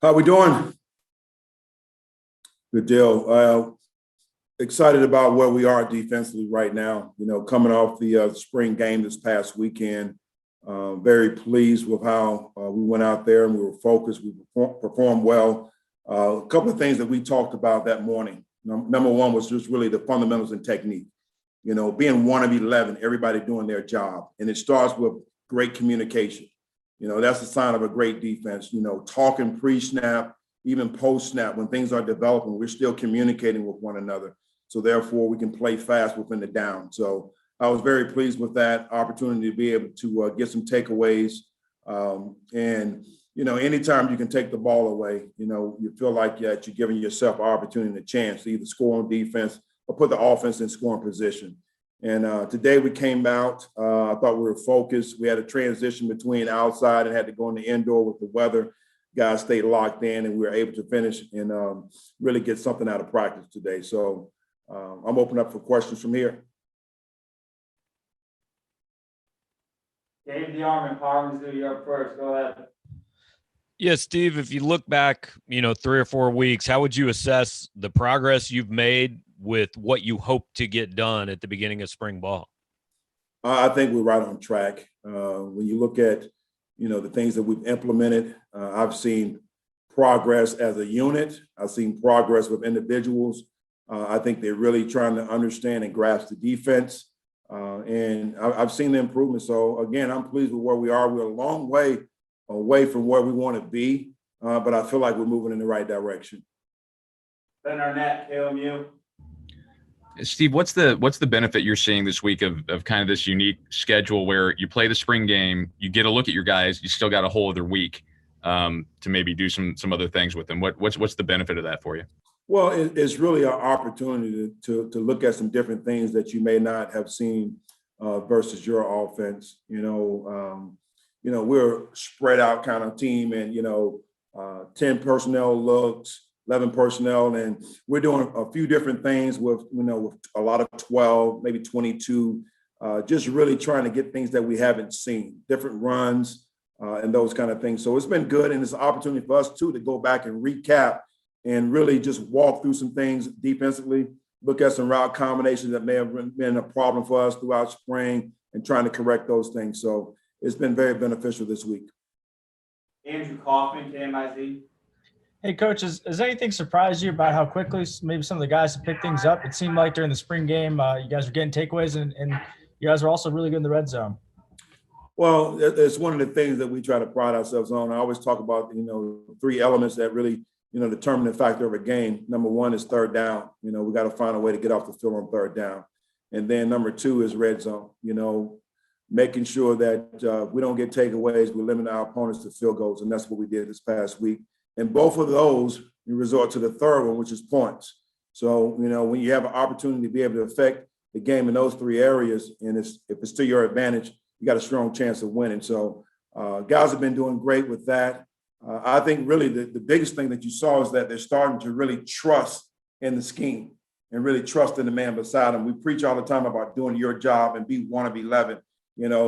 How we doing? Good deal. Excited about where we are defensively right now. You know, coming off the spring game this past weekend, very pleased with how we went out there and we were focused. We performed well. A couple of things that we talked about that morning. Number one was just really the fundamentals and technique. You know, being 1 of 11, everybody doing their job, and it starts with great communication. You know, that's a sign of a great defense. You know, talking pre-snap, even post-snap, when things are developing, we're still communicating with one another. So therefore, we can play fast within the down. So I was very pleased with that opportunity to be able to get some takeaways. And, you know, anytime you can take the ball away, you know, you feel like you're giving yourself an opportunity and a chance to either score on defense or put the offense in scoring position. And today we came out, I thought we were focused. We had a transition between outside and had to go in the indoor with the weather. Guys stayed locked in and we were able to finish and really get something out of practice today. So I'm open up for questions from here. Dave DeArmond, Power Mizzou, you're up first. Go ahead. Yeah, Steve, if you look back, 3 or 4 weeks, how would you assess the progress you've made with what you hope to get done at the beginning of spring ball? I think we're right on track. When you look at, the things that we've implemented, I've seen progress as a unit. I've seen progress with individuals. I think they're really trying to understand and grasp the defense. And I've seen the improvement. So, again, I'm pleased with where we are. We're a long way away from where we want to be, but I feel like we're moving in the right direction. Ben Arnett, KOMU. Steve, what's the benefit you're seeing this week of kind of this unique schedule where you play the spring game, you get a look at your guys, you still got a whole other week to maybe do some other things with them? What's the benefit of that for you? Well, it's really an opportunity to look at some different things that you may not have seen versus your offense. We're a spread out kind of team, and 10 personnel looks, 11 personnel, and we're doing a few different things with with a lot of 12, maybe 22, just really trying to get things that we haven't seen, different runs and those kind of things. So it's been good, and it's an opportunity for us too to go back and recap and really just walk through some things defensively, look at some route combinations that may have been a problem for us throughout spring and trying to correct those things. So it's been very beneficial this week. Andrew Kaufman, KMIZ. Hey, Coach, has anything surprised you about how quickly maybe some of the guys have picked things up? It seemed like during the spring game, you guys were getting takeaways, and you guys were also really good in the red zone. Well, it's one of the things that we try to pride ourselves on. I always talk about, 3 elements that really, determine the factor of a game. Number one is third down. We got to find a way to get off the field on third down. And then number 2 is red zone, making sure that we don't get takeaways, we limit our opponents to field goals. And that's what we did this past week. And both of those, you resort to the third one, which is points. So, when you have an opportunity to be able to affect the game in those 3 areas, and if it's to your advantage, you got a strong chance of winning. So guys have been doing great with that. I think really the biggest thing that you saw is that they're starting to really trust in the scheme and really trust in the man beside them. We preach all the time about doing your job and be 1 of 11.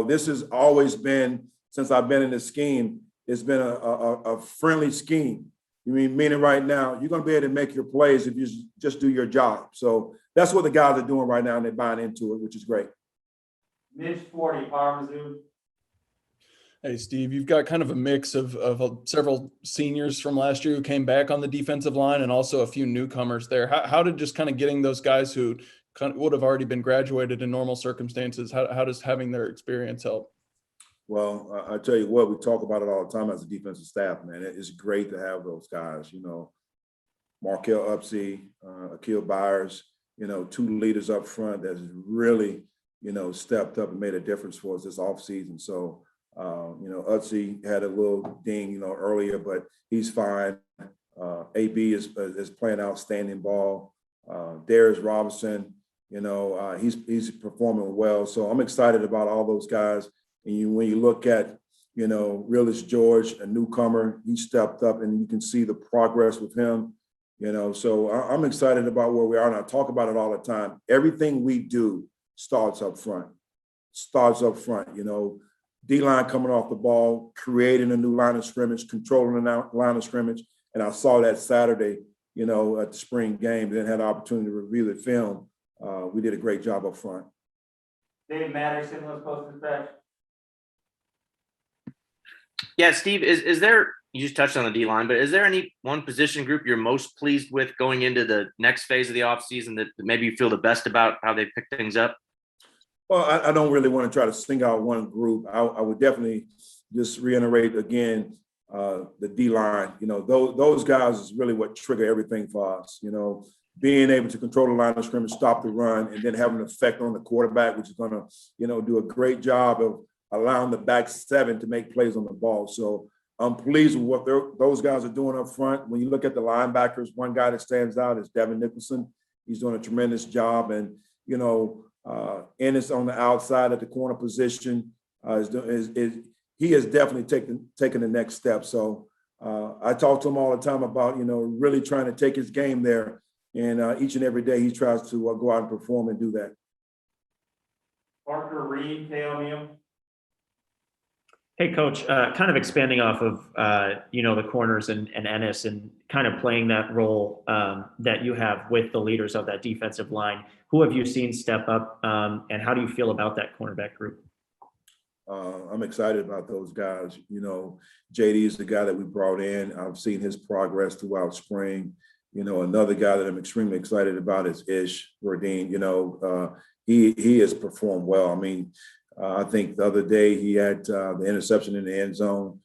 This has always been, since I've been in this scheme, it's been a friendly scheme. Meaning right now, you're going to be able to make your plays if you just do your job. So that's what the guys are doing right now, and they're buying into it, which is great. Mitch 40, Power Mizzou. Hey, Steve, you've got kind of a mix of several seniors from last year who came back on the defensive line and also a few newcomers there. How did just kind of getting those guys who would have already been graduated in normal circumstances, how does having their experience help? Well, I tell you what, we talk about it all the time as a defensive staff, man. It's great to have those guys, Markel Upsey, Akil Byers, 2 leaders up front that's really, stepped up and made a difference for us this offseason. So, Upsey had a little ding, earlier, but he's fine. AB is playing outstanding ball. Darius Robinson, he's performing well. So I'm excited about all those guys. And when you look at, Realist George, a newcomer, he stepped up, and you can see the progress with him. So I'm excited about where we are, and I talk about it all the time. Everything we do starts up front. D-line coming off the ball, creating a new line of scrimmage, controlling the line of scrimmage. And I saw that Saturday, you know, at the spring game, then had the opportunity to review the film. We did a great job up front. Dave Matterson was supposed to stretch. Yeah, Steve, is there, you just touched on the D-line, but is there any one position group you're most pleased with going into the next phase of the offseason that maybe you feel the best about how they pick things up? Well, I don't really want to try to single out one group. I would definitely just reiterate again, the D-line. You know, those guys is really what trigger everything for us. You know, being able to control the line of scrimmage, stop the run, and then have an effect on the quarterback, which is going to, you know, do a great job of allowing the back seven to make plays on the ball. So I'm pleased with what those guys are doing up front. When you look at the linebackers, one guy that stands out is Devin Nicholson. He's doing a tremendous job. And, you know, Ennis on the outside at the corner position he has definitely taken the next step. So I talk to him all the time about, you know, really trying to take his game there. And each and every day he tries to go out and perform and do that. Parker Reed, KMU. Hey, Coach, kind of expanding off of, the corners and Ennis and kind of playing that role that you have with the leaders of that defensive line. Who have you seen step up and how do you feel about that cornerback group? I'm excited about those guys. You know, JD is the guy that we brought in. I've seen his progress throughout spring. You know, another guy that I'm extremely excited about is Ish Verdeen. You know, he has performed well. I mean, I think the other day he had the interception in the end zone.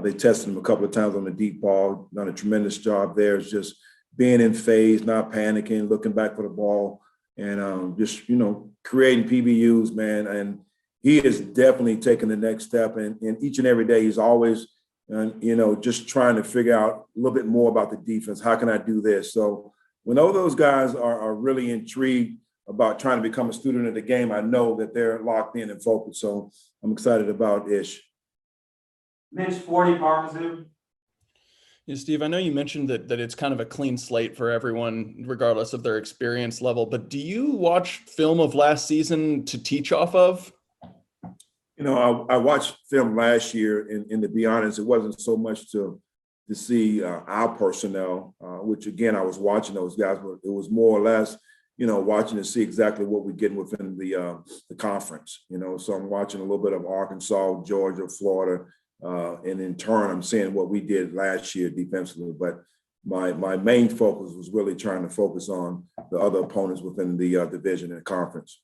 They tested him a couple of times on the deep ball, done a tremendous job there. It's just being in phase, not panicking, looking back for the ball, and just, you know, creating PBUs, man. And he is definitely taking the next step. And each and every day he's always, you know, just trying to figure out a little bit more about the defense. How can I do this? So when all those guys are really intrigued about trying to become a student of the game, I know that they're locked in and focused. So I'm excited about Ish. Mitch 40, Mizzou. Yeah, Steve, I know you mentioned that it's kind of a clean slate for everyone, regardless of their experience level, but do you watch film of last season to teach off of? You know, I watched film last year, and to be honest, it wasn't so much to see our personnel, which again, I was watching those guys, but it was more or less, you know, watching to see exactly what we're getting within the conference. You know, so I'm watching a little bit of Arkansas, Georgia, Florida, and in turn, I'm seeing what we did last year defensively. But my main focus was really trying to focus on the other opponents within the division and conference.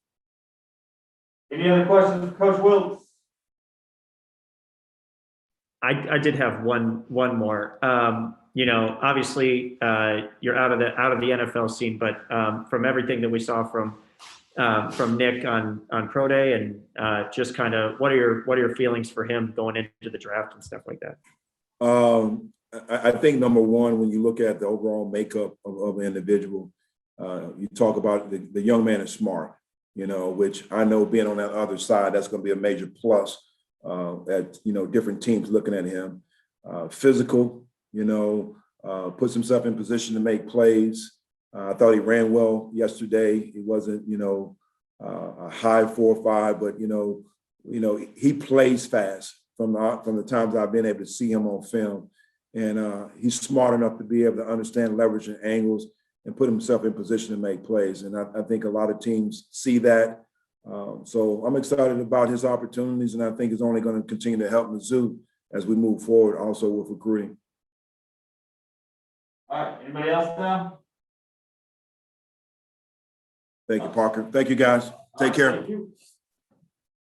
Any other questions for Coach Wilks? I did have one more. Obviously you're out of the NFL scene, but from everything that we saw from Nick on Pro Day and just kind of what are your feelings for him going into the draft and stuff like that? I think number one, when you look at the overall makeup of an individual, you talk about the young man is smart, you know, which I know being on that other side, that's going to be a major plus. At, you know, different teams looking at him, physical, you know, puts himself in position to make plays. I thought he ran well yesterday. He wasn't, you know, a high 4.5, but, you know, he plays fast from the times I've been able to see him on film. And he's smart enough to be able to understand leverage and angles and put himself in position to make plays. And I think a lot of teams see that. So I'm excited about his opportunities, and I think it's only going to continue to help Mizzou as we move forward also with recruiting. All right, anybody else now? Thank you, Parker. Thank you, guys. Take care. Thank you.